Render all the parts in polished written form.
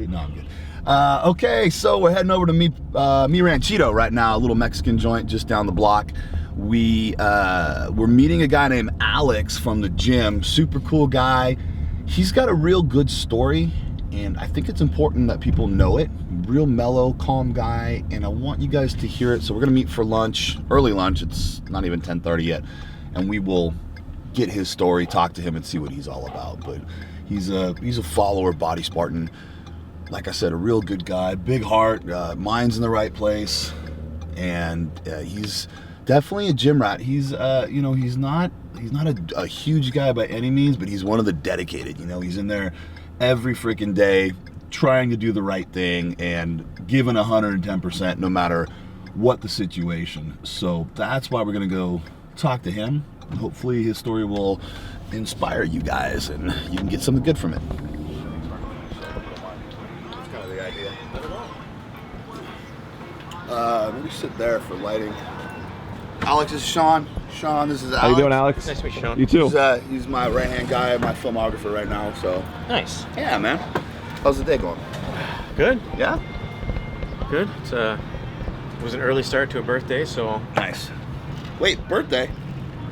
No, I'm good. Okay, so we're heading over to Mi Ranchito right now, a little Mexican joint just down the block. We're meeting a guy named Alex from the gym. Super cool guy. He's got a real good story, and I think it's important that people know it. Real mellow, calm guy, and I want you guys to hear it. So we're gonna meet for lunch, early lunch. It's not even 10:30 yet, and we will get his story, talk to him, and see what he's all about. But he's a follower, Body Spartan. Like I said, a real good guy, big heart, mind's in the right place, and he's definitely a gym rat. He's he's not a huge guy by any means, but he's one of the dedicated. He's in there every freaking day, trying to do the right thing and giving 110% no matter what the situation. So that's why we're gonna go talk to him. Hopefully his story will inspire you guys and you can get something good from it. That's kind of the idea. I don't know. Maybe sit there for lighting. Alex, this is Sean. Sean, this is Alex. How you doing, Alex? Nice to meet you, Sean. You too. He's my right-hand guy, my filmographer right now, so. Nice. Yeah, man. How's the day going? Good. Yeah? Good. It was an early start to a birthday, so. Nice. Wait, birthday?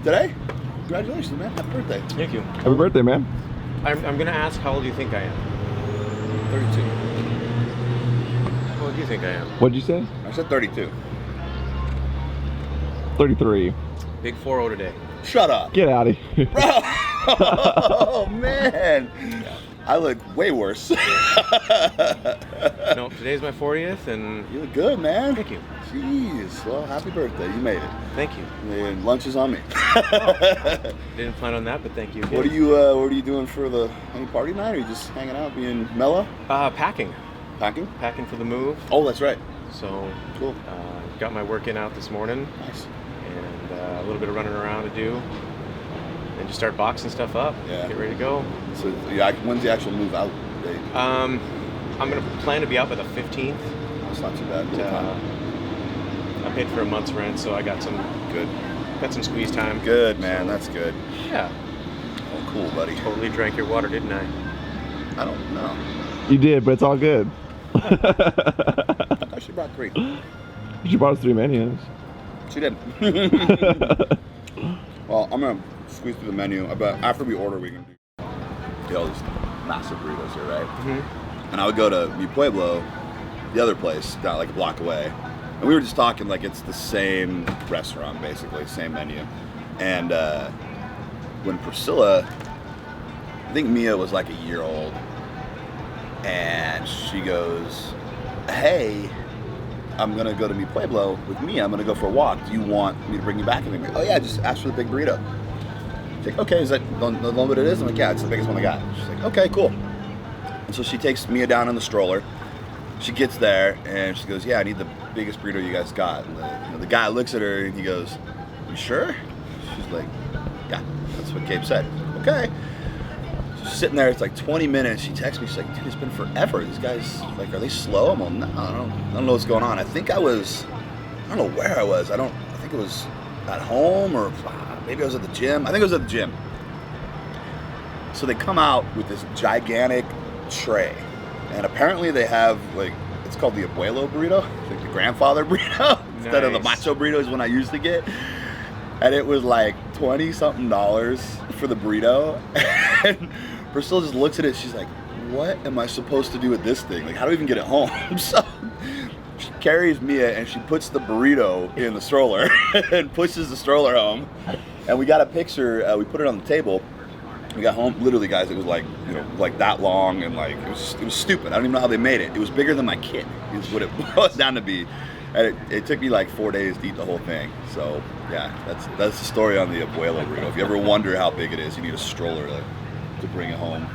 Today? Congratulations, man. Happy birthday. Thank you. Happy birthday, man. I'm going to ask, how old do you think I am? 32. How old do you think I am? What'd you say? I said 32. 33. Big 4-0 today. Shut up. Get out of here. Bro! Oh, man. I look way worse. No, today's my 40th, and. You look good, man. Thank you. Jeez. Well, happy birthday. You made it. Thank you. And lunch is on me. Didn't plan on that, but thank you. What are you doing for any party night? Or are you just hanging out, being mellow? Packing. Packing? Packing for the move. Oh, that's right. So. Cool. Got my work in out this morning. Nice. And a little bit of running around to do. And just start boxing stuff up. Yeah. Get ready to go. So when's the actual move out date? I'm gonna plan to be out by the 15th. That's not too bad. I paid for a month's rent, so I got some squeeze time. Good, man. That's good. Yeah. Oh, cool, buddy. Totally drank your water, didn't I? I don't know. You did, but it's all good. I should have brought 3. She brought us 3 menus. She did. Well, I'm gonna squeeze through the menu. I bet after we order, we can do all these massive burritos here, right? Mm-hmm. And I would go to Mi Pueblo, the other place, down like a block away. And we were just talking like it's the same restaurant, basically, same menu. And when Priscilla, I think Mia was like a year old, and she goes, "Hey, I'm gonna go to Mi Pueblo with Mia. I'm gonna go for a walk. Do you want me to bring you back?" And I'm like, "Oh yeah, just ask for the big burrito." She's like, "Okay, is that the one that it is?" I'm like, "Yeah, it's the biggest one I got." She's like, "Okay, cool." And so she takes Mia down in the stroller. She gets there and she goes, "Yeah, I need the biggest burrito you guys got." And the guy looks at her and he goes, "You sure?" She's like, "Yeah, that's what Gabe said." "Okay." She's sitting there. It's like 20 minutes. She texts me. She's like, "Dude, it's been forever. These guys, like, are they slow?" I'm like, "No, I don't know what's going on." I don't know where I was. I think it was at home or maybe I was at the gym. I think I was at the gym. So they come out with this gigantic tray. And apparently they have, like, it's called the abuelo burrito, like the grandfather burrito, instead of the macho burrito is one I used to get. And it was like $20-something for the burrito. And Priscilla just looks at it, she's like, "What am I supposed to do with this thing? Like, how do I even get it home?" So she carries Mia and she puts the burrito in the stroller and pushes the stroller home. And we got a picture, we put it on the table. We got home, literally, guys, it was like, like that long, and like, it was stupid. I don't even know how they made it. It was bigger than my kid, is what it was down to be. And it took me like 4 days to eat the whole thing. So, yeah, that's the story on the abuelo burrito. If you ever wonder how big it is, you need a stroller to bring it home.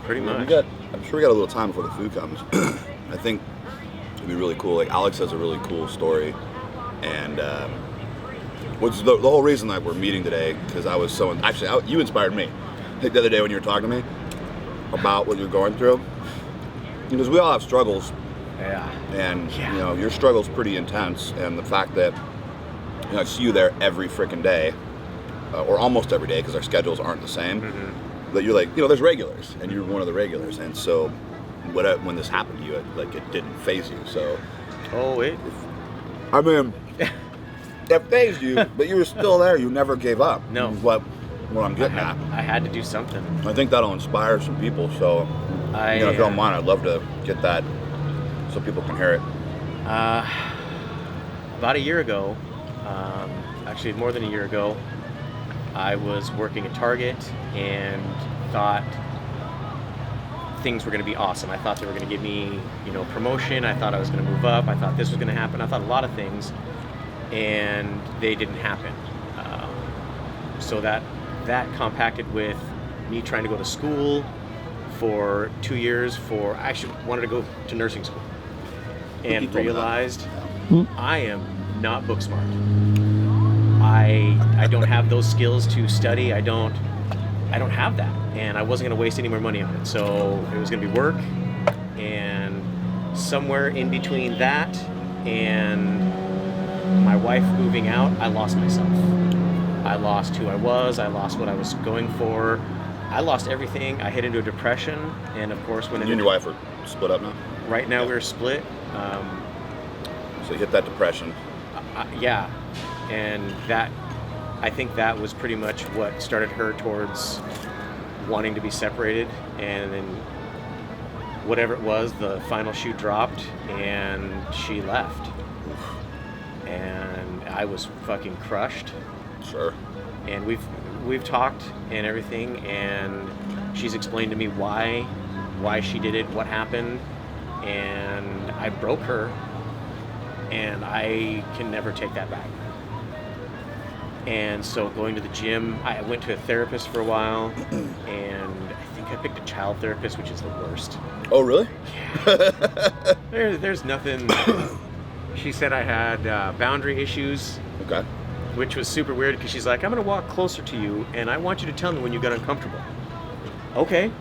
Pretty much. I'm sure we got a little time before the food comes. I think it'd be really cool. Like, Alex has a really cool story. And, which is the whole reason that we're meeting today, because I was you inspired me. I think the other day when you were talking to me about what you're going through, because we all have struggles. Yeah. And your struggle's pretty intense, and the fact that I see you there every freaking day, or almost every day, because our schedules aren't the same. Mm-hmm. That you're like, there's regulars, and you're one of the regulars, and so when this happened to you, it didn't phase you. So, I mean, it phased you, but you were still there. You never gave up. No. What I'm getting at. I had to do something. I think that'll inspire some people. So, if you don't mind, I'd love to get that so people can hear it. About a year ago, actually more than a year ago, I was working at Target and thought things were going to be awesome. I thought they were going to give me, promotion. I thought I was going to move up. I thought this was going to happen. I thought a lot of things, and they didn't happen. So that compacted with me trying to go to school for 2 years. I actually wanted to go to nursing school, and realized I am not book smart. I don't have those skills to study. I don't have that, and I wasn't going to waste any more money on it. So it was going to be work, and somewhere in between that and my wife moving out, I lost myself. I lost who I was. I lost what I was going for. I lost everything. I hit into a depression, and of course, when you and your wife are split up now. Right now, we're split. So you hit that depression. Yeah, and I think that was pretty much what started her towards wanting to be separated, and then whatever it was, the final shoe dropped, and she left. And I was fucking crushed. Sure. And we've talked and everything, and she's explained to me why she did it, what happened, and I broke her, and I can never take that back. And so going to the gym, I went to a therapist for a while, and I think I picked a child therapist, which is the worst. Oh, really? Yeah. There's nothing. She said I had boundary issues. Okay. Which was super weird, because she's like, I'm going to walk closer to you, and I want you to tell me when you got uncomfortable. Okay.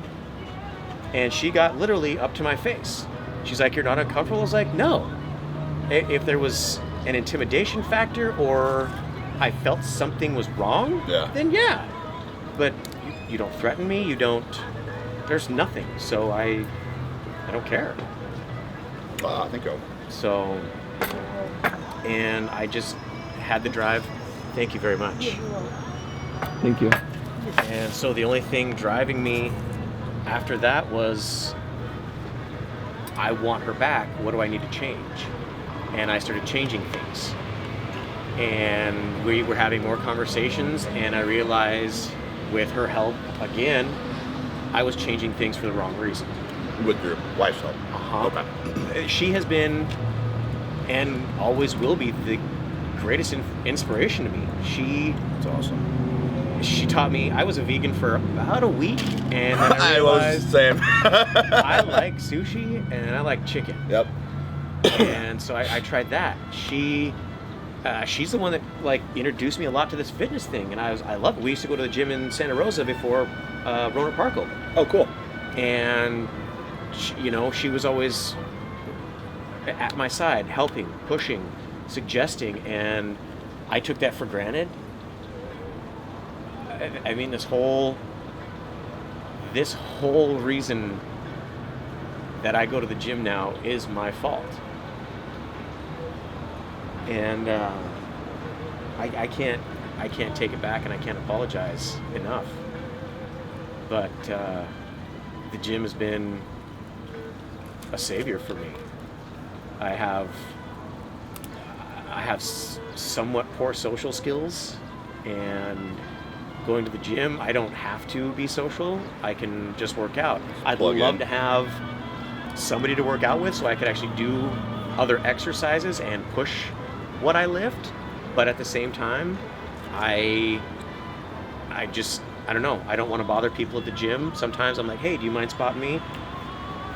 And she got literally up to my face. She's like, you're not uncomfortable? I was like, no. If there was an intimidation factor, or I felt something was wrong, then yeah. But you don't threaten me, there's nothing, so I don't care. I think so. So, and I just had the drive. Thank you very much. Thank you. And so the only thing driving me after that was, I want her back. What do I need to change? And I started changing things. And we were having more conversations, and I realized with her help, again, I was changing things for the wrong reason. With your wife's help? Uh-huh. Okay. She has been, and always will be, the greatest inspiration to me. That's awesome. She taught me. I was a vegan for about a week, and then I realized was the same. I like sushi and I like chicken. Yep. And so I tried that. She's the one that introduced me a lot to this fitness thing, and I love it. We used to go to the gym in Santa Rosa before Rohnert Park opened. Oh, cool. And she was always at my side, helping, pushing, suggesting, and I took that for granted. I mean, this whole reason that I go to the gym now is my fault, and I can't take it back, and I can't apologize enough. But the gym has been a savior for me. I have somewhat poor social skills, and going to the gym, I don't have to be social. I can just work out. I'd love to have somebody to work out with, so I could actually do other exercises and push what I lift. But at the same time, I don't know. I don't want to bother people at the gym. Sometimes I'm like, hey, do you mind spotting me?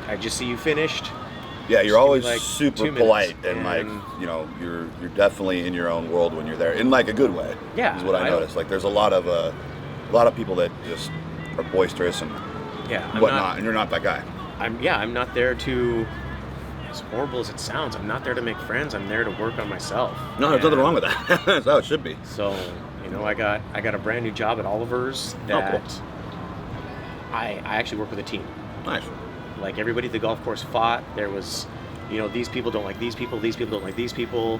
I just see you finished. Yeah, you're always like super polite, and you're definitely in your own world when you're there, in a good way. Yeah, is what I noticed. There's a lot of people that just are boisterous and whatnot, and you're not that guy. I'm not there to, as horrible as it sounds, I'm not there to make friends. I'm there to work on myself. No, there's nothing wrong with that. That's how it should be. So, I got a brand new job at Oliver's that cool. I actually work with a team. Nice. like everybody at the golf course fought. There was, you know, these people don't like these people, these people don't like these people.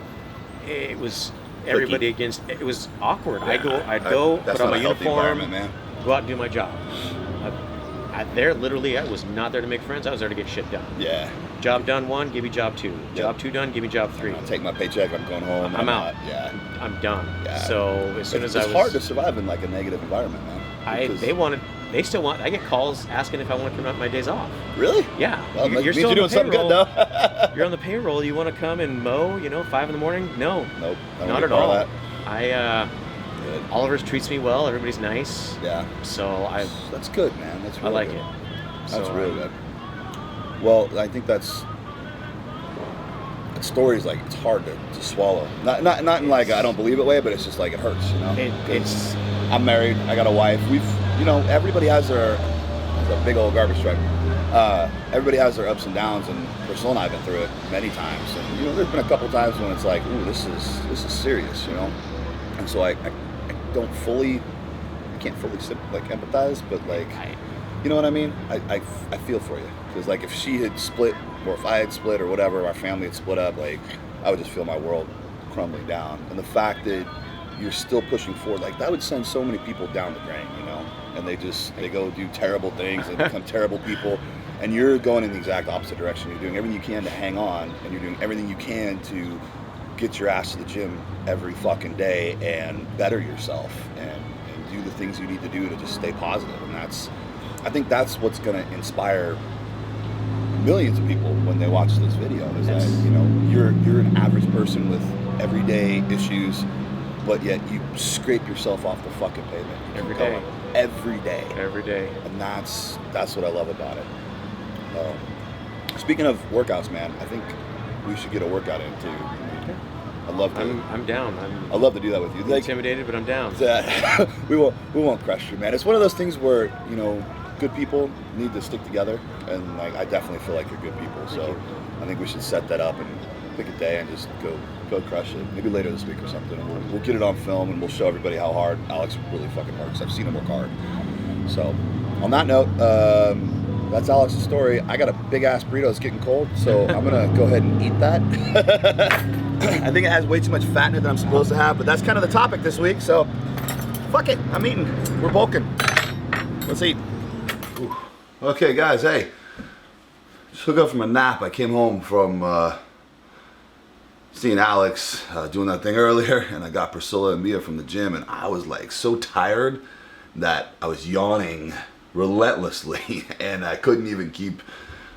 It was everybody against. It was awkward. Yeah, I'd go, that's put on not my a healthy uniform, environment, man. go out and do my job. I was not there to make friends. I was there to get shit done. Yeah. Job done 1, give me job 2. Job 2 done, give me job 3. I'll take my paycheck. I'm going home. I'm out. Yeah. I'm done. Yeah. So as soon as I was, it's hard to survive in like a negative environment, man. They still want. I get calls asking if I want to come out my days off. Really? Yeah. Well, you're means still you're on doing the something good, payroll. though. You're on the payroll. You want to come and mow? 5 in the morning? No. Nope. Not at all. That. Good. Oliver's treats me well. Everybody's nice. Yeah. So That's good, man. That's really I like good. it. That's So, really good. Well, I think that story's like it's hard to swallow. Not in like I don't believe it way, but it's just like it hurts, you know. It's. I'm married. I got a wife. Everybody has their. It's a big old garbage truck. Everybody has their ups and downs, and Priscilla and I have been through it many times. And there's been a couple times when it's like, ooh, this is serious, you know. And so I can't fully empathize, but like, you know what I mean? I feel for you, because like if she had split, or if I had split, or whatever, our family had split up, like I would just feel my world crumbling down. And the fact that you're still pushing forward, like that would send so many people down the drain, you know. And they go do terrible things and become terrible people, and you're going in the exact opposite direction. You're doing everything you can to hang on, and you're doing everything you can to get your ass to the gym every fucking day and better yourself and do the things you need to do to just stay positive. And I think that's what's going to inspire millions of people when they watch this video. Is that you're an average person with everyday issues, but yet you scrape yourself off the fucking pavement Every day. Every day. Every day. And that's what I love about it. Speaking of workouts, man, I think we should get a workout in too. I'd love to. I'm down. I'd love to do that with you. I'm intimidated, but I'm down. We won't crush you, man. It's one of those things where good people need to stick together, and like I definitely feel like you're good people. So I think we should set that up and pick a day and just go crush it. Maybe later this week or something. And we'll get it on film and we'll show everybody how hard Alex really fucking works. I've seen him work hard. So on that note, that's Alex's story. I got a big ass burrito. It's getting cold, so I'm gonna go ahead and eat that. I think it has way too much fat in it that I'm supposed to have, but that's kind of the topic this week. So fuck it, I'm eating. We're bulking. Let's eat. Ooh. Okay, guys. Hey, just woke up from a nap. I came home from seeing Alex doing that thing earlier, and I got Priscilla and Mia from the gym, and I was like so tired that I was yawning relentlessly, and I couldn't even keep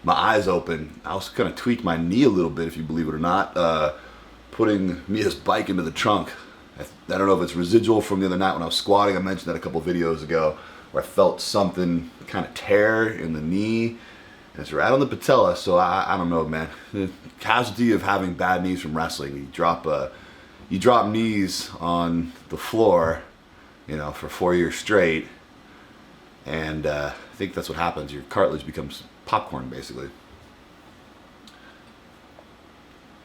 my eyes open. I also kind of tweaked my knee a little bit, if you believe it or not, putting Mia's bike into the trunk. I don't know if it's residual from the other night when I was squatting. I mentioned that a couple videos ago, where I felt something kind of tear in the knee, and it's right on the patella. So I don't know, man. The casualty of having bad knees from wrestling. You drop knees on the floor, for 4 years straight, and I think that's what happens. Your cartilage becomes popcorn, basically.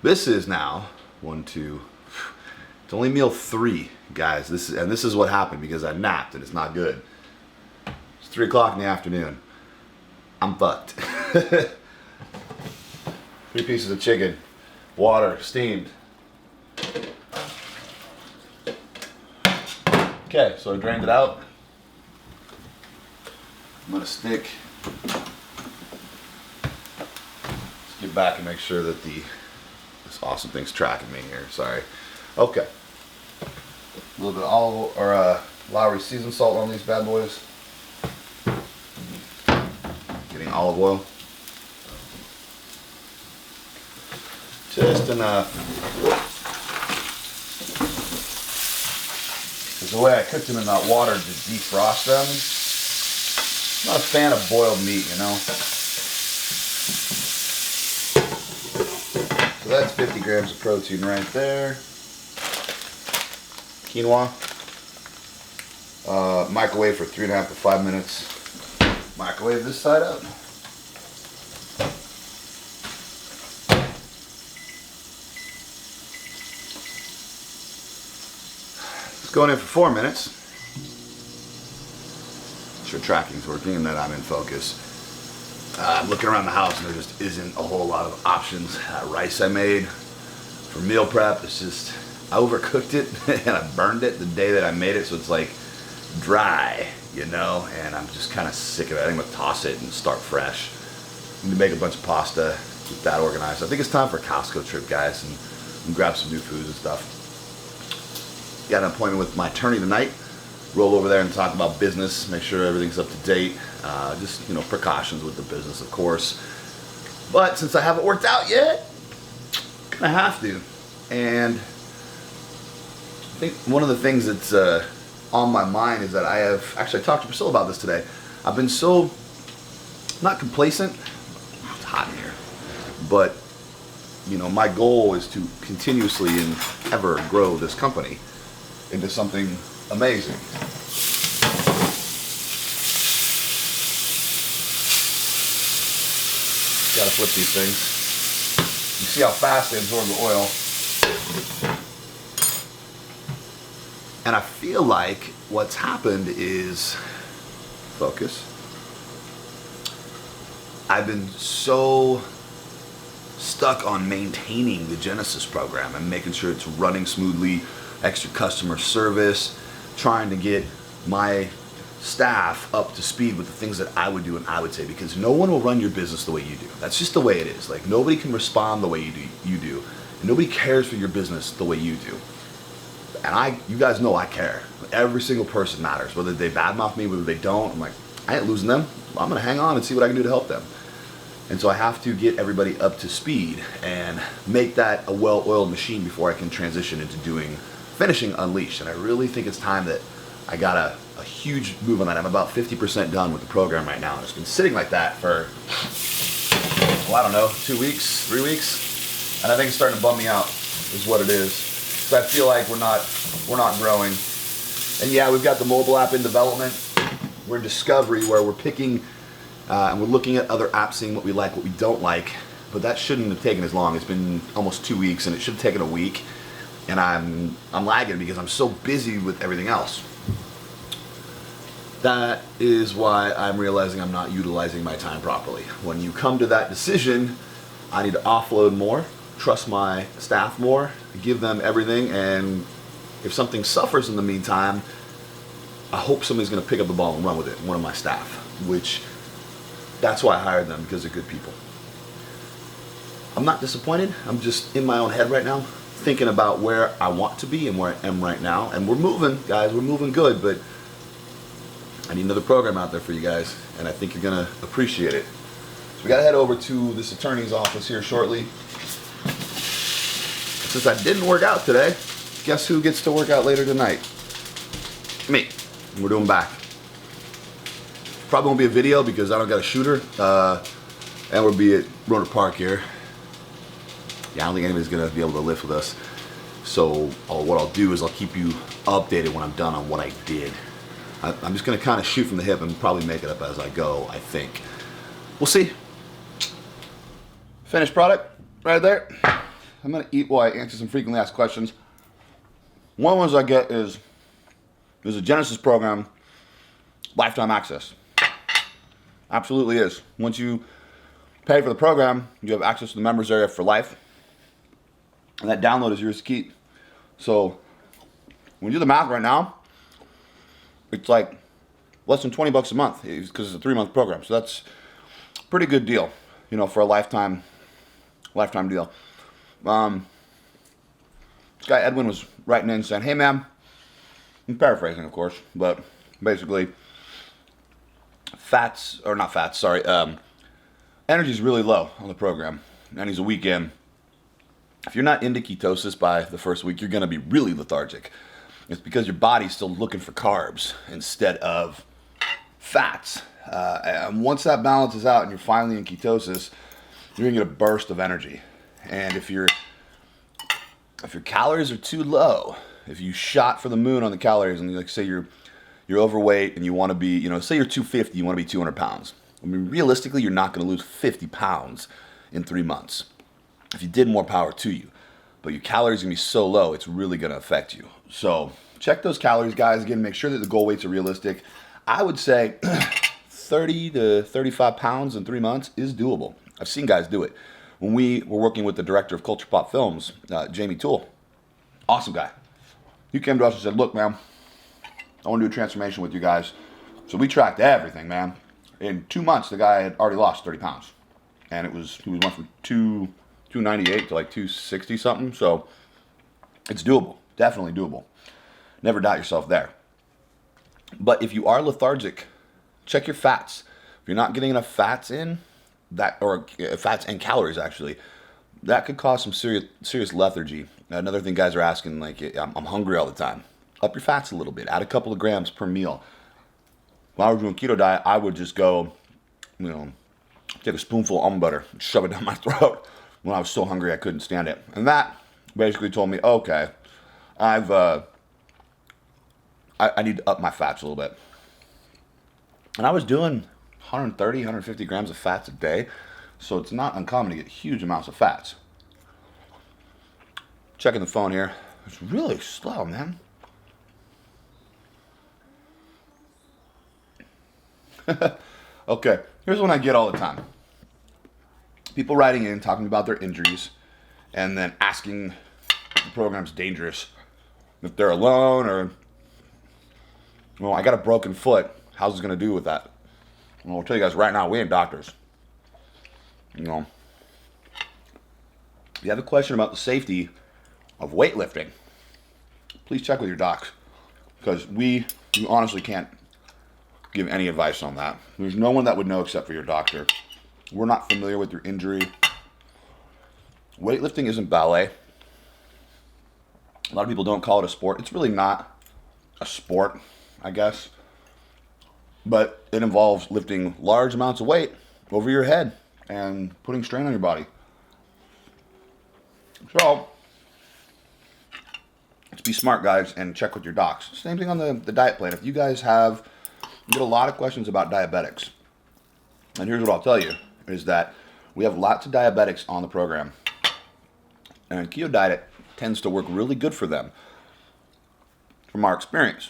This is now it's only meal 3, guys. This is what happened because I napped, and it's not good. It's 3 o'clock in the afternoon. I'm fucked. 3 pieces of chicken, water, steamed. Okay, so I drained it out. I'm gonna stick. Let's get back and make sure that this awesome thing's tracking me here. Sorry. Okay. A little bit of Lowry seasoned salt on these bad boys. Getting olive oil. Just enough. Because the way I cooked them in that water to defrost them, I'm not a fan of boiled meat, So that's 50 grams of protein right there. Quinoa. Microwave for 3.5 to 5 minutes. Microwave this side up. It's going in for 4 minutes. Make sure tracking's working and that I'm in focus. I'm looking around the house and there just isn't a whole lot of options. Rice I made for meal prep, it's just, I overcooked it and I burned it the day that I made it, so it's like dry, you know, and I'm just kind of sick of it. I think I'm gonna toss it and start fresh. I'm gonna make a bunch of pasta, get that organized. I think it's time for a Costco trip, guys, and grab some new foods and stuff. Got an appointment with my attorney tonight. Roll over there and talk about business, make sure everything's up to date. Just, you know, precautions with the business, of course. But since I haven't worked out yet, I have to. And I think one of the things that's on my mind is that I talked to Priscilla about this today. I've been so, not complacent, it's hot in here, but, you know, my goal is to continuously and ever grow this company into something amazing. Gotta flip these things. You see how fast they absorb the oil. And I feel like what's happened is, focus. I've been so stuck on maintaining the Genesis program and making sure it's running smoothly, extra customer service, trying to get my staff up to speed with the things that I would do and I would say, because no one will run your business the way you do. That's just the way it is. Like, nobody can respond the way you do. And nobody cares for your business the way you do. And you guys know I care. Every single person matters. Whether they badmouth me, whether they don't, I'm like, I ain't losing them. I'm gonna hang on and see what I can do to help them. And so I have to get everybody up to speed and make that a well-oiled machine before I can transition into finishing Unleashed. And I really think it's time that I got a huge move on that. I'm about 50% done with the program right now. And it's been sitting like that for, well, I don't know, 2 weeks, 3 weeks. And I think it's starting to bum me out, is what it is. So I feel like we're not growing. And yeah, we've got the mobile app in development. We're in discovery, where we're picking and we're looking at other apps, seeing what we like, what we don't like. But that shouldn't have taken as long. It's been almost 2 weeks, and it should have taken a week. And I'm lagging because I'm so busy with everything else. That is why I'm realizing I'm not utilizing my time properly. When you come to that decision, I need to offload more, trust my staff more, give them everything, and if something suffers in the meantime, I hope somebody's going to pick up the ball and run with it, one of my staff, which that's why I hired them, because they're good people. I'm not disappointed. I'm just in my own head right now, thinking about where I want to be and where I am right now. And we're moving, guys, we're moving good, but I need another program out there for you guys, and I think you're going to appreciate it. So we got to head over to this attorney's office here shortly. Since I didn't work out today, guess who gets to work out later tonight? Me. We're doing back. Probably won't be a video because I don't got a shooter, and we'll be at Roner Park here. Yeah, I don't think anybody's going to be able to lift with us. So what I'll do is I'll keep you updated when I'm done on what I did. I'm just going to kind of shoot from the hip and probably make it up as I go, I think. We'll see. Finished product right there. I'm going to eat while I answer some frequently asked questions. One of the ones I get is, there's a Genesis program, lifetime access. Absolutely is. Once you pay for the program, you have access to the members area for life. And that download is yours to keep. So when you do the math right now, it's like less than 20 bucks a month, because it's a 3-month program. So that's a pretty good deal, you know, for a lifetime deal. This guy Edwin was writing in saying, hey man, I'm paraphrasing of course, but basically energy is really low on the program, and he's a week in. If you're not into ketosis by the first week, you're going to be really lethargic. It's because your body's still looking for carbs instead of fats. And once that balances out and you're finally in ketosis, you're going to get a burst of energy. And if your calories are too low, if you shot for the moon on the calories, and like say you're overweight and you want to be, you know, say you're 250, you want to be 200 pounds. I mean, realistically, you're not going to lose 50 pounds in 3 months. If you did, more power to you. But your calories are going to be so low, it's really going to affect you. So check those calories, guys. Again, make sure that the goal weights are realistic. I would say 30 to 35 pounds in 3 months is doable. I've seen guys do it. When we were working with the director of Culture Pop Films, Jamie Toole, awesome guy. He came to us and said, look, man, I want to do a transformation with you guys. So we tracked everything, man. In 2 months, the guy had already lost 30 pounds. And he went from 298 to like 260 something. So it's doable, definitely doable. Never doubt yourself there. But if you are lethargic, check your fats. If you're not getting enough fats in, or fats and calories actually, that could cause some serious lethargy. Another thing guys are asking, like, I'm hungry all the time. Up your fats a little bit. Add a couple of grams per meal. When I was doing keto diet, I would just go, take a spoonful of almond butter and shove it down my throat when I was so hungry I couldn't stand it. And that basically told me, okay, I need to up my fats a little bit. And I was doing 130, 150 grams of fats a day, so it's not uncommon to get huge amounts of fats. Checking the phone here. It's really slow, man. Okay, here's one I get all the time. People writing in, talking about their injuries, and then asking if the program's dangerous. If they're alone, or, well, I got a broken foot. How's it going to do with that? Well, I'll tell you guys right now, we ain't doctors. If you have a question about the safety of weightlifting, please check with your docs, because we honestly can't give any advice on that. There's no one that would know except for your doctor. We're not familiar with your injury. Weightlifting isn't ballet. A lot of people don't call it a sport. It's really not a sport, I guess. But it involves lifting large amounts of weight over your head and putting strain on your body. So, let's be smart, guys, and check with your docs. Same thing on the diet plan. If you guys get a lot of questions about diabetics. And here's what I'll tell you, is that we have lots of diabetics on the program. And keto diet tends to work really good for them from our experience.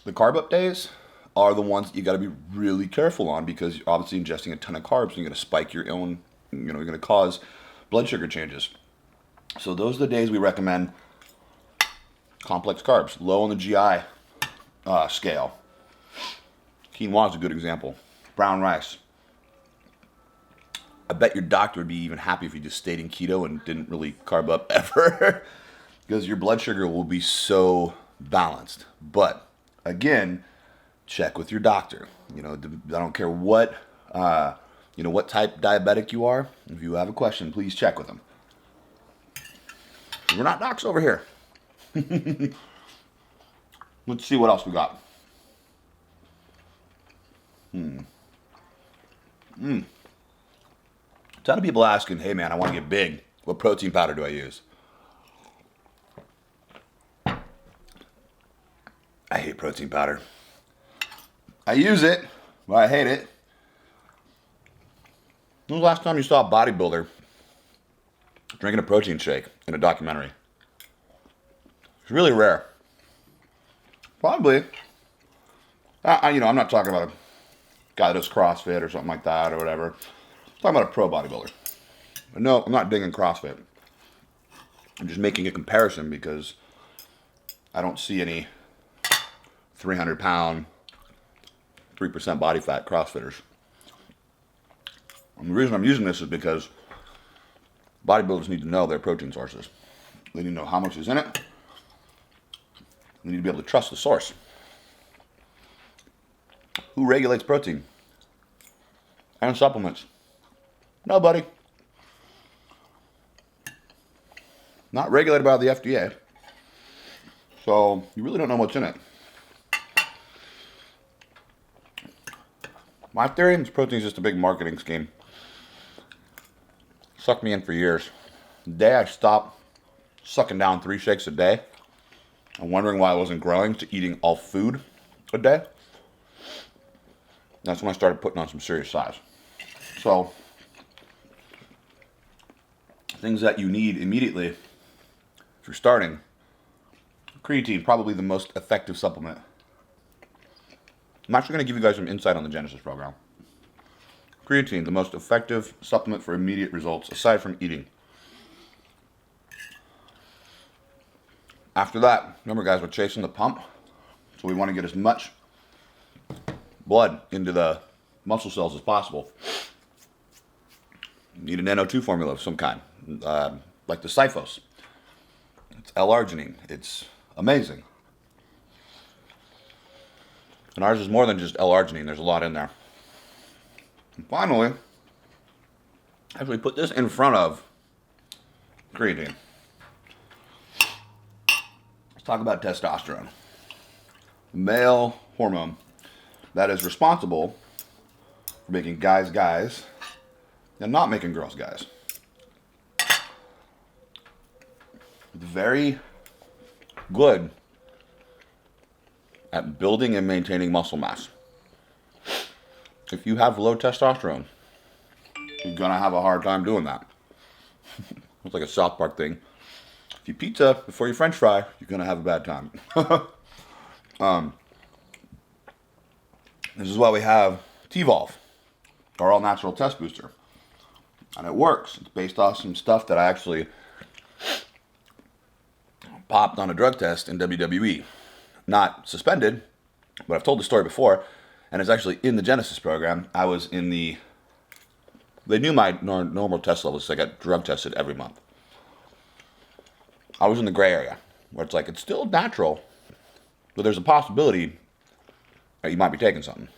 The carb up days are the ones that you got to be really careful on, because you're obviously ingesting a ton of carbs and you're going to spike your own, you're going to cause blood sugar changes. So those are the days we recommend complex carbs, low on the GI scale. Quinoa is a good example. Brown rice. I bet your doctor would be even happy if you just stayed in keto and didn't really carb up ever, because your blood sugar will be so balanced. But again, check with your doctor. I don't care what what type diabetic you are. If you have a question, please check with them. We're not docs over here. Let's see what else we got. A ton of people asking, hey man, I want to get big. What protein powder do I use? I hate protein powder. I use it, but I hate it. When was the last time you saw a bodybuilder drinking a protein shake in a documentary? It's really rare. Probably. I'm not talking about a guy that does CrossFit or something like that or whatever. I'm talking about a pro bodybuilder. But no, I'm not digging CrossFit. I'm just making a comparison because I don't see any 300-pound, 3% body fat CrossFitters. And the reason I'm using this is because bodybuilders need to know their protein sources. They need to know how much is in it. They need to be able to trust the source. Who regulates protein and supplements? Nobody. Not regulated by the FDA. So you really don't know what's in it. My theory is protein is just a big marketing scheme. Sucked me in for years. The day I stopped sucking down 3 shakes a day and wondering why I wasn't growing to eating all food a day, that's when I started putting on some serious size. So, things that you need immediately if you're starting. Creatine, probably the most effective supplement. I'm actually going to give you guys some insight on the Genesis program. Creatine, the most effective supplement for immediate results, aside from eating. After that, remember guys, we're chasing the pump. So we want to get as much blood into the muscle cells as possible. You need an NO2 formula of some kind, like the Cyphos. It's L-arginine. It's amazing. And ours is more than just L-arginine. There's a lot in there. And finally, as we put this in front of creatine, let's talk about testosterone. The male hormone that is responsible for making guys guys and not making girls guys. It's very good at building and maintaining muscle mass. If you have low testosterone, you're gonna have a hard time doing that. It's like a South Park thing. If you pizza before you French fry, you're gonna have a bad time. This is why we have T-Volve, our all-natural test booster. And it works. It's based off some stuff that I actually popped on a drug test in WWE. Not suspended, but I've told the story before, and it's actually in the Genesis program. I was in the... They knew my normal test levels, so I got drug tested every month. I was in the gray area, where it's like, it's still natural, but there's a possibility that you might be taking something.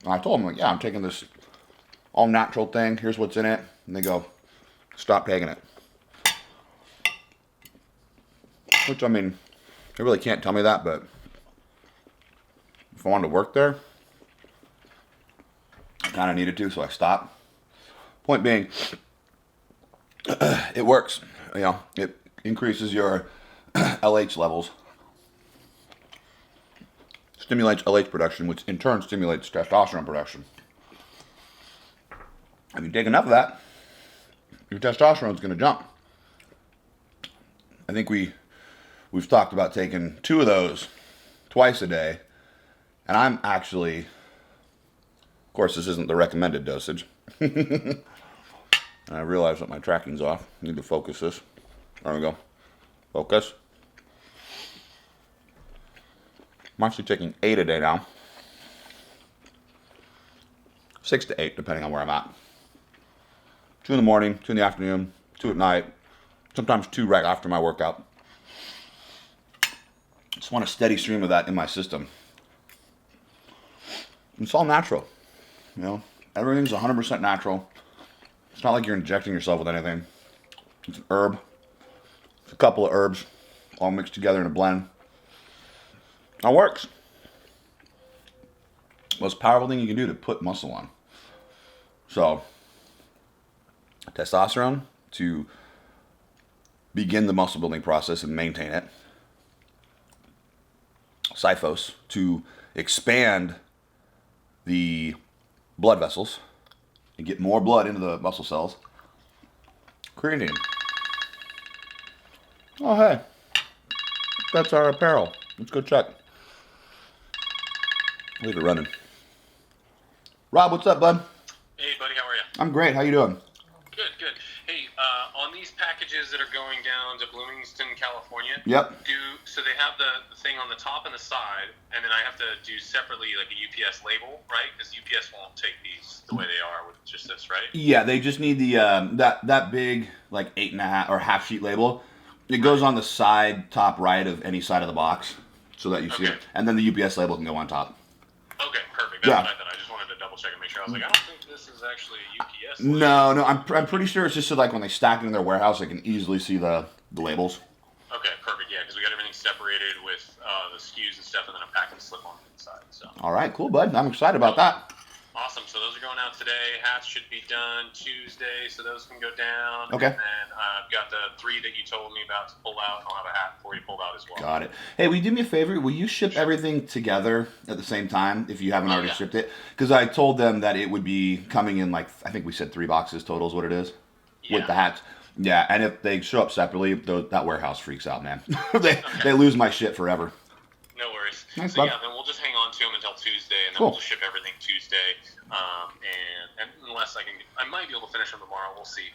And I told them, like, yeah, I'm taking this all-natural thing. Here's what's in it. And they go, stop taking it. Which, I mean, they really can't tell me that, but if I wanted to work there, I kind of needed to, so I stopped. Point being, it works. You know, it increases your LH levels, stimulates LH production, which in turn stimulates testosterone production. If you take enough of that, your testosterone is going to jump. I think we've talked about taking 2 of those twice a day, and I'm actually, of course, this isn't the recommended dosage. And I realize that my tracking's off. I need to focus this. There we go. Focus. I'm actually taking 8 a day now. 6 to 8, depending on where I'm at. 2 in the morning, 2 in the afternoon, 2 at night, sometimes 2 right after my workout. Just want a steady stream of that in my system. It's all natural, you know. Everything's 100% natural. It's not like you're injecting yourself with anything. It's an herb. It's a couple of herbs all mixed together in a blend. It works. Most powerful thing you can do to put muscle on. So, testosterone to begin the muscle building process and maintain it. Cyphos to expand the blood vessels and get more blood into the muscle cells. Creatine. Oh, hey. That's our apparel. Let's go check. Leave it running. Rob, what's up, bud? Hey, buddy, how are you? I'm great. How you doing? Good, good. Hey, on these packages that are going down to Bloomington, California, Yep. so they have the thing on the top and the side, and then I have to do separately like a UPS label, right? Because UPS won't take these the way they are with just this, right? Yeah, they just need the that big like 8.5 or half sheet label. It goes on the side, top right of any side of the box, so that you see it, and then the UPS label can go on top. Okay, perfect. That's what I thought. I just wanted to double check and make sure. I was like, I don't think this is actually a UPS label. No, I'm pretty sure it's just so like when they stack it in their warehouse, they can easily see the labels. Okay, perfect. Yeah, because we got everything separated with the SKUs and stuff, and then a packing slip on the inside. So. All right, cool, bud. I'm excited about that. Awesome. So those are going out today. Hats should be done Tuesday, so those can go down. Okay. And then I've got the 3 that you told me about to pull out. I'll have a hat for you pulled out as well. Got it. Hey, will you do me a favor? Will you ship everything together at the same time if you haven't already shipped it? Because I told them that it would be coming in like, I think we said 3 boxes total is what it is with the hats. Yeah, and if they show up separately, that warehouse freaks out, man. They lose my shit forever. No worries. Nice, So bud. yeah, then we'll just hang on to them until Tuesday, and then Cool. we'll just ship everything Tuesday. And unless I might be able to finish them tomorrow. We'll see.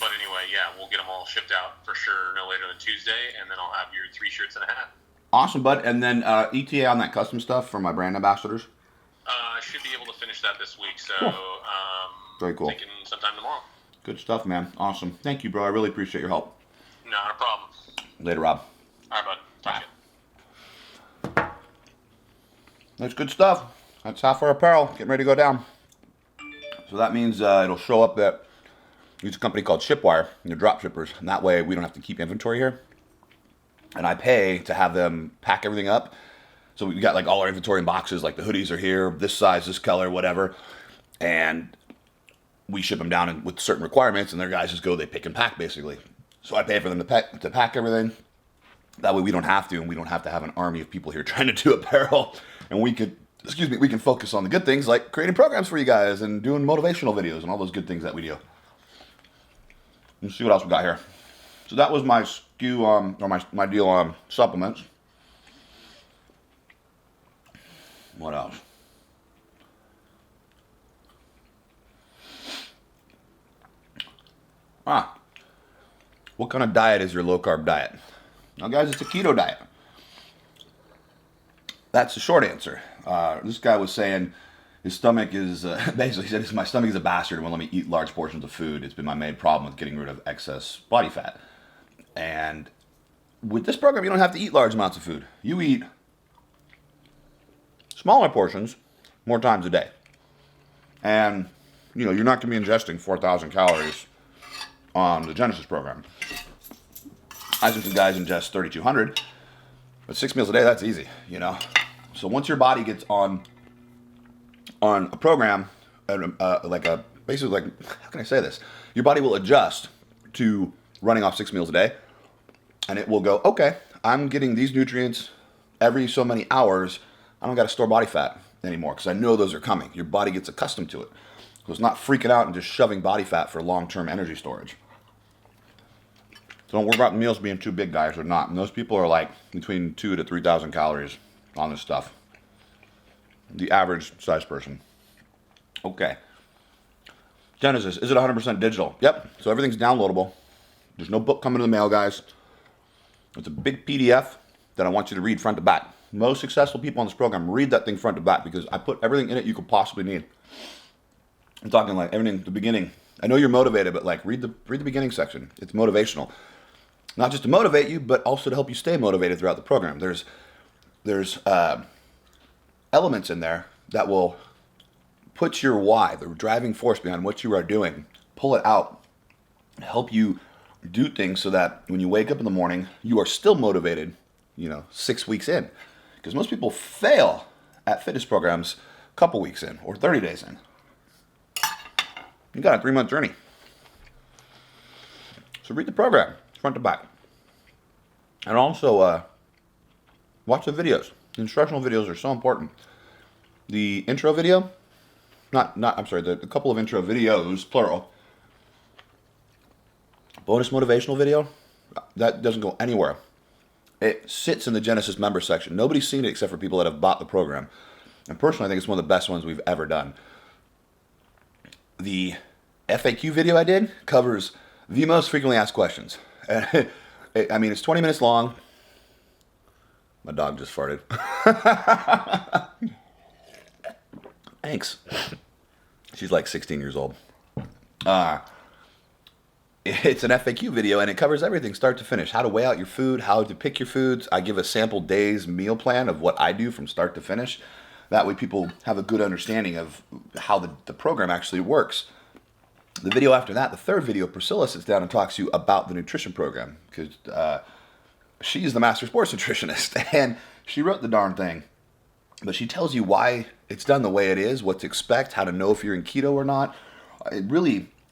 But anyway, yeah, we'll get them all shipped out for sure no later than Tuesday, and then I'll have your 3 shirts and a hat. Awesome, bud. And then ETA on that custom stuff for my brand ambassadors. I should be able to finish that this week. So Cool. Very cool. thinking sometime tomorrow. Good stuff, man. Awesome. Thank you, bro. I really appreciate your help. Not a problem. Later, Rob. All right, bud. Talk to you. That's good stuff. That's half our apparel getting ready to go down. So that means it'll show up that use a company called Shipwire, and they're drop shippers, and that way we don't have to keep inventory here. And I pay to have them pack everything up. So we got like all our inventory in boxes, like the hoodies are here, this size, this color, whatever. And we ship them down with certain requirements, and their guys just go, they pick and pack basically. So I pay for them to pack everything. That way we don't have to, and we don't have to have an army of people here trying to do apparel. And we can focus on the good things like creating programs for you guys and doing motivational videos and all those good things that we do. Let's see what else we got here. So that was my SKU, or my deal on supplements. What else? What kind of diet is your low carb diet? Now guys, it's a keto diet. That's the short answer. This guy was saying his stomach is, basically he said, my stomach is a bastard and won't let me eat large portions of food. It's been my main problem with getting rid of excess body fat. And with this program, you don't have to eat large amounts of food. You eat smaller portions more times a day. And, you're not going to be ingesting 4,000 calories on the Genesis program. I see some guys ingest 3,200, but 6 meals a day, that's easy, So once your body gets on a program, basically, how can I say this? Your body will adjust to running off 6 meals a day, and it will go, okay, I'm getting these nutrients every so many hours. I don't got to store body fat anymore because I know those are coming. Your body gets accustomed to it. So it's not freaking out and just shoving body fat for long-term energy storage. So don't worry about the meals being too big, guys, or not. And those people are like between 2,000 to 3,000 calories on this stuff. The average size person. Okay. Genesis, is it 100% digital? Yep. So everything's downloadable. There's no book coming in the mail, guys. It's a big PDF that I want you to read front to back. Most successful people on this program read that thing front to back because I put everything in it you could possibly need. I'm talking like everything at the beginning. I know you're motivated, but like read the beginning section. It's motivational. Not just to motivate you, but also to help you stay motivated throughout the program. There's elements in there that will put your why, the driving force behind what you are doing, pull it out, and help you do things so that when you wake up in the morning, you are still motivated, 6 weeks in. Because most people fail at fitness programs a couple weeks in or 30 days in. You got a 3-month journey. So read the program, front to back. And also watch the videos. The instructional videos are so important. The intro video, the couple of intro videos, plural. Bonus motivational video, that doesn't go anywhere. It sits in the Genesis member section. Nobody's seen it except for people that have bought the program. And personally, I think it's one of the best ones we've ever done. The FAQ video I did covers the most frequently asked questions. It's 20 minutes long. My dog just farted. Thanks. She's like 16 years old. It's an FAQ video, and it covers everything, start to finish. How to weigh out your food, how to pick your foods. I give a sample day's meal plan of what I do from start to finish. That way people have a good understanding of how the program actually works. The video after that, the third video, Priscilla sits down and talks to you about the nutrition program, because she's the master sports nutritionist, and she wrote the darn thing. But she tells you why it's done the way it is, what to expect, how to know if you're in keto or not.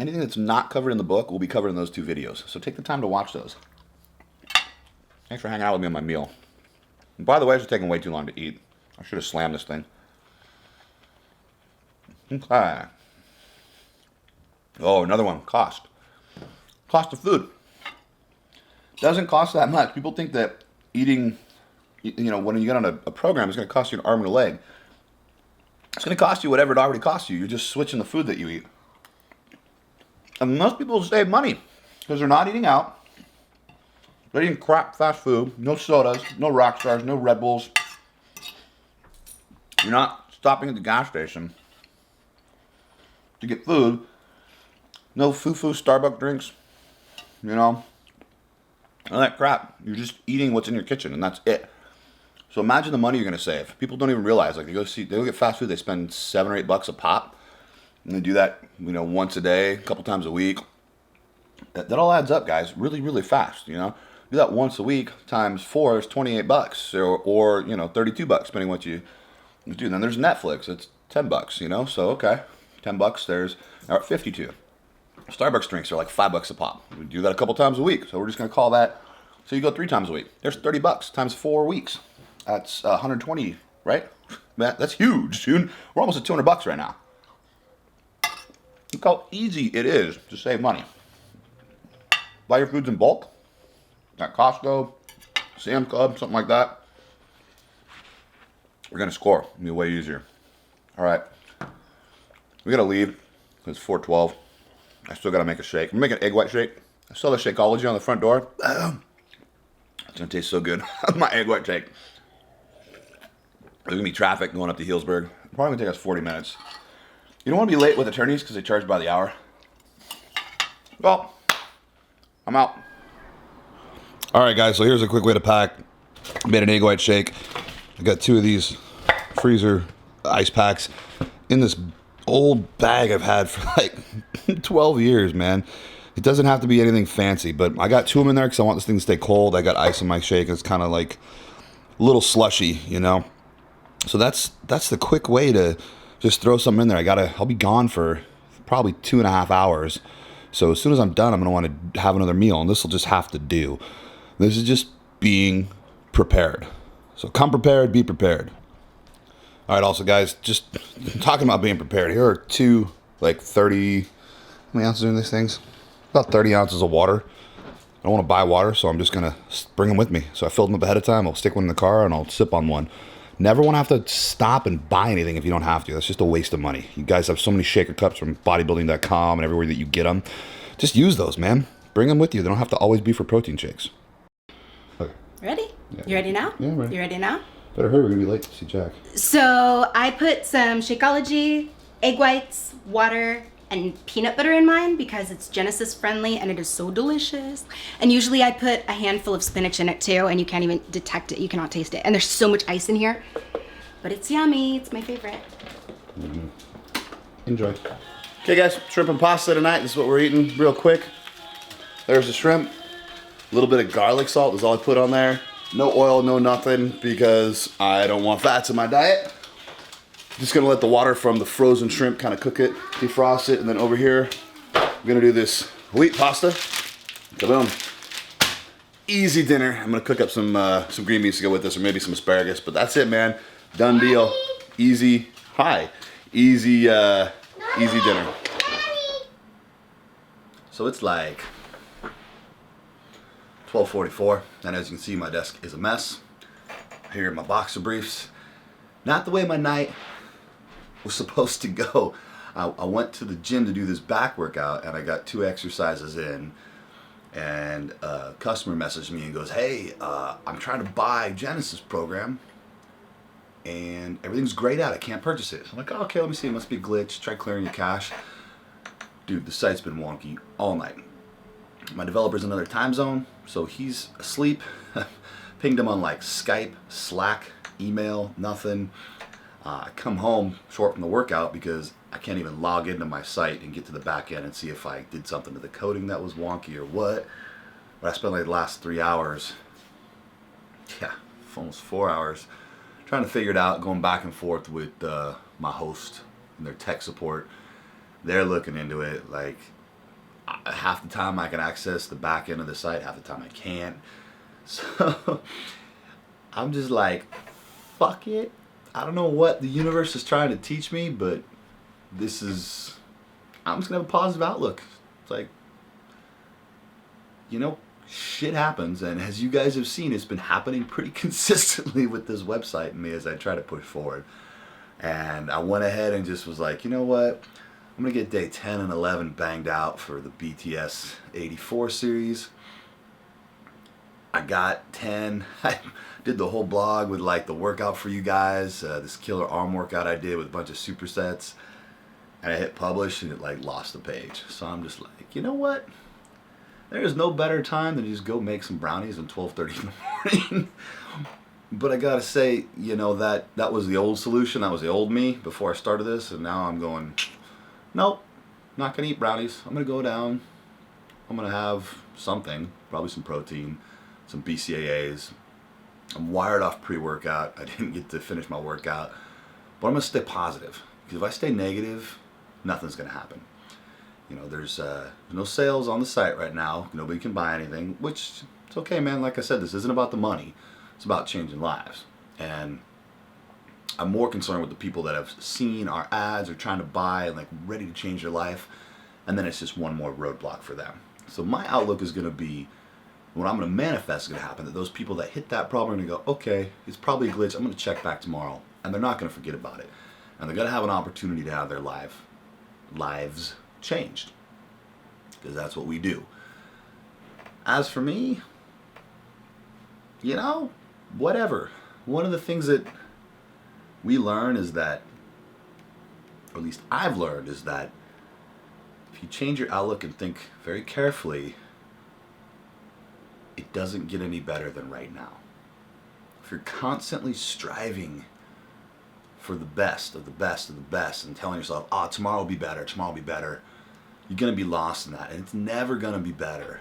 Anything that's not covered in the book will be covered in those 2 videos. So take the time to watch those. Thanks for hanging out with me on my meal. And by the way, it's taking way too long to eat. I should have slammed this thing. Okay. Oh, another one. Cost. Cost of food. Doesn't cost that much. People think that eating, when you get on a program, it's going to cost you an arm and a leg. It's going to cost you whatever it already costs you. You're just switching the food that you eat. And most people save money because they're not eating out. They're eating crap fast food, no sodas, no rock stars, no Red Bulls. You're not stopping at the gas station to get food. No foo-foo Starbucks drinks, all that crap. You're just eating what's in your kitchen, and that's it. So imagine the money you're gonna save. People don't even realize, like they go get fast food, they spend $7 or $8 a pop, and they do that, once a day, a couple times a week. That all adds up, guys, really, really fast. Do that once a week times 4 is $28, or $32, depending what you do. Then there's Netflix, it's $10, So okay, $10. There's 52. Starbucks drinks are like $5 a pop. We do that a couple times a week, so we're just gonna call that. So you go 3 times a week. There's $30 times 4 weeks. That's 120, right? That's huge, dude. We're almost at $200 right now. Look how easy it is to save money. Buy your foods in bulk at Costco, Sam's Club, something like that. We're gonna score. It'll be way easier. All right, we gotta leave. It's 4:12. I still gotta make a shake. I'm making an egg white shake. I saw the Shakeology on the front door. It's gonna taste so good. My egg white shake. There's gonna be traffic going up to Healdsburg. Probably gonna take us 40 minutes. You don't want to be late with attorneys because they charge by the hour. Well, I'm out. All right, guys. So here's a quick way to pack. Made an egg white shake. I got 2 of these freezer ice packs in this old bag I've had for like 12 years, man. It doesn't have to be anything fancy, but I got 2 of them in there because I want this thing to stay cold. I got ice in my shake. It's kind of like a little slushy, So that's the quick way to just throw something in there. I'll be gone for probably 2.5 hours. So as soon as I'm done, I'm gonna want to have another meal, and this will just have to do. This is just being prepared. So come prepared, be prepared. All right, also guys, just talking about being prepared. Here are 2, like 30, how many ounces are in these things? About 30 ounces of water. I don't want to buy water, so I'm just gonna bring them with me. So I filled them up ahead of time. I'll stick one in the car and I'll sip on one. Never want to have to stop and buy anything if you don't have to. That's just a waste of money. You guys have so many shaker cups from bodybuilding.com and everywhere that you get them. Just use those, man. Bring them with you. They don't have to always be for protein shakes. Okay. Ready? Yeah. You ready now? Yeah, I'm ready. You ready now? Better hurry, we're gonna be late to see Jack. So I put some Shakeology, egg whites, water, and peanut butter in mine because it's Genesis friendly and it is so delicious. And usually I put a handful of spinach in it too, and you can't even detect it. You cannot taste it. And there's so much ice in here, but it's yummy. It's my favorite. Mm-hmm. Enjoy. Okay guys, shrimp and pasta tonight. This is what we're eating real quick. There's the shrimp. A little bit of garlic salt is all I put on there. No oil, no nothing, because I don't want fats in my diet. Just gonna let the water from the frozen shrimp kind of cook it, defrost it, and then over here, I'm gonna do this wheat pasta. Kaboom. Easy dinner. I'm gonna cook up some green beans to go with this, or maybe some asparagus, but that's it, man. Done deal. Easy. Hi. Easy dinner. So it's like 12:44, and as you can see, my desk is a mess. Here are my boxer briefs. Not the way my night was supposed to go. I went to the gym to do this back workout, and I got 2 exercises in, and a customer messaged me and goes, hey, I'm trying to buy Genesis program, and everything's grayed out. I can't purchase it. I'm like, oh, okay, let me see. It must be a glitch. Try clearing your cache. Dude, the site's been wonky all night. My developer's in another time zone, so he's asleep. Pinged him on like Skype, Slack, email, nothing. I come home short from the workout because I can't even log into my site and get to the back end and see if I did something to the coding that was wonky or what. But I spent like the last 3 hours, almost 4 hours, trying to figure it out, going back and forth with my host and their tech support. They're looking into it. Like, half the time I can access the back end of the site, half the time I can't. So I'm just like, fuck it. I don't know what the universe is trying to teach me, but I'm just gonna have a positive outlook. It's like, shit happens, and as you guys have seen, it's been happening pretty consistently with this website and me as I try to push forward. And I went ahead and just was like, you know what? I'm going to get day 10 and 11 banged out for the BTS84 series. I got 10. I did the whole blog with like the workout for you guys, this killer arm workout I did with a bunch of supersets. And I hit publish and it like lost the page. So I'm just like, you know what? There is no better time than to just go make some brownies at 12:30 in the morning. But I gotta say, you know, that was the old solution. That was the old me before I started this. And now I'm going, nope, not gonna eat brownies. I'm gonna go down. I'm gonna have something, probably some protein, some BCAAs. I'm wired off pre-workout. I didn't get to finish my workout. But I'm gonna stay positive. Because if I stay negative, nothing's gonna happen. You know, there's no sales on the site right now. Nobody can buy anything, which it's okay, man. Like I said, this isn't about the money. It's about changing lives. And I'm more concerned with the people that have seen our ads or trying to buy and like ready to change their life. And then it's just one more roadblock for them. So my outlook is going to be, what I'm going to manifest is going to happen, that those people that hit that problem are going to go, okay, it's probably a glitch. I'm going to check back tomorrow. And they're not going to forget about it. And they're going to have an opportunity to have their lives changed, because that's what we do. As for me, you know, whatever. One of the things that we learn is that, or at least I've learned, is that if you change your outlook and think very carefully, it doesn't get any better than right now. If you're constantly striving for the best of the best of the best and telling yourself, oh, tomorrow will be better, tomorrow will be better, you're going to be lost in that. And it's never going to be better.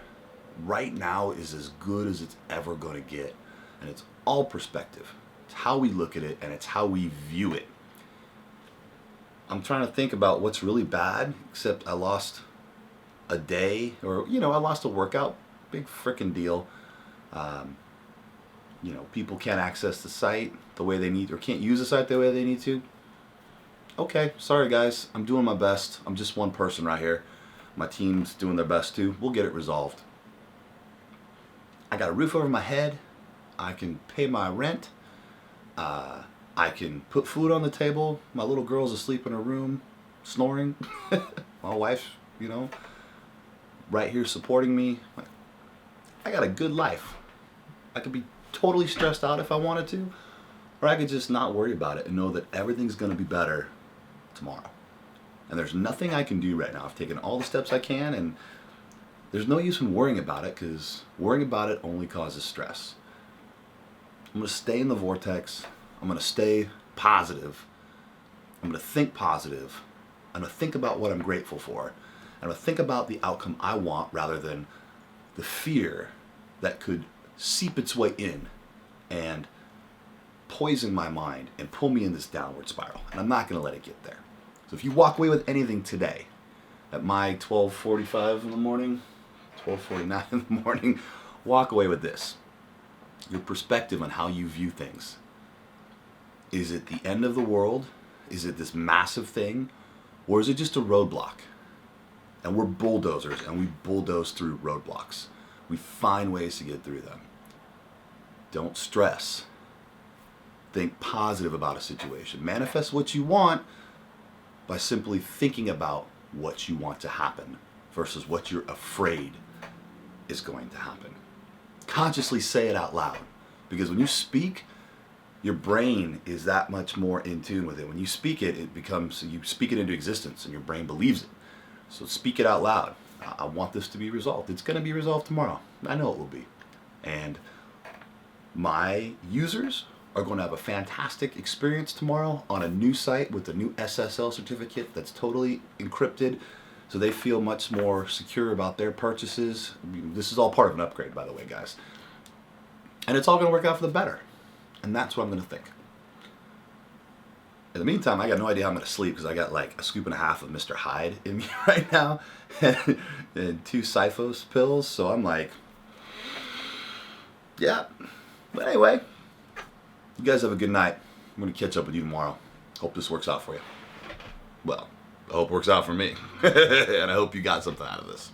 Right now is as good as it's ever going to get. And it's all perspective. It's how we look at it and it's how we view it. I'm trying to think about what's really bad, except I lost a day, or, you know, I lost a workout. Big frickin' deal. You know, people can't access the site the way they need, or can't use the site the way they need to. Okay, sorry guys, I'm doing my best. I'm just one person right here. My team's doing their best too. We'll get it resolved. I got a roof over my head. I can pay my rent. I can put food on the table. My little girl's asleep in her room, snoring. My wife's, you know, right here supporting me. I got a good life. I could be totally stressed out if I wanted to, or I could just not worry about it and know that everything's going to be better tomorrow. And there's nothing I can do right now. I've taken all the steps I can, and there's no use in worrying about it, because worrying about it only causes stress. I'm going to stay in the vortex. I'm going to stay positive. I'm going to think positive. I'm going to think about what I'm grateful for. I'm going to think about the outcome I want rather than the fear that could seep its way in and poison my mind and pull me in this downward spiral. And I'm not going to let it get there. So if you walk away with anything today at my 12:45 in the morning, 12:49 in the morning, walk away with this. Your perspective on how you view things. Is it the end of the world? Is it this massive thing? Or is it just a roadblock? And we're bulldozers, and we bulldoze through roadblocks. We find ways to get through them. Don't stress. Think positive about a situation. Manifest what you want by simply thinking about what you want to happen versus what you're afraid is going to happen. Consciously say it out loud, because when you speak, your brain is that much more in tune with it. When you speak it, you speak it into existence and your brain believes it. So speak it out loud. I want this to be resolved. It's going to be resolved tomorrow. I know it will be. And my users are going to have a fantastic experience tomorrow on a new site with a new SSL certificate that's totally encrypted, so they feel much more secure about their purchases. This is all part of an upgrade, by the way, guys. And it's all going to work out for the better. And that's what I'm going to think. In the meantime, I got no idea how I'm going to sleep, because I got like a scoop and a half of Mr. Hyde in me right now and 2 Cyphos pills. So I'm like, yeah. But anyway, you guys have a good night. I'm going to catch up with you tomorrow. Hope this works out for you. Well, I hope it works out for me. And I hope you got something out of this.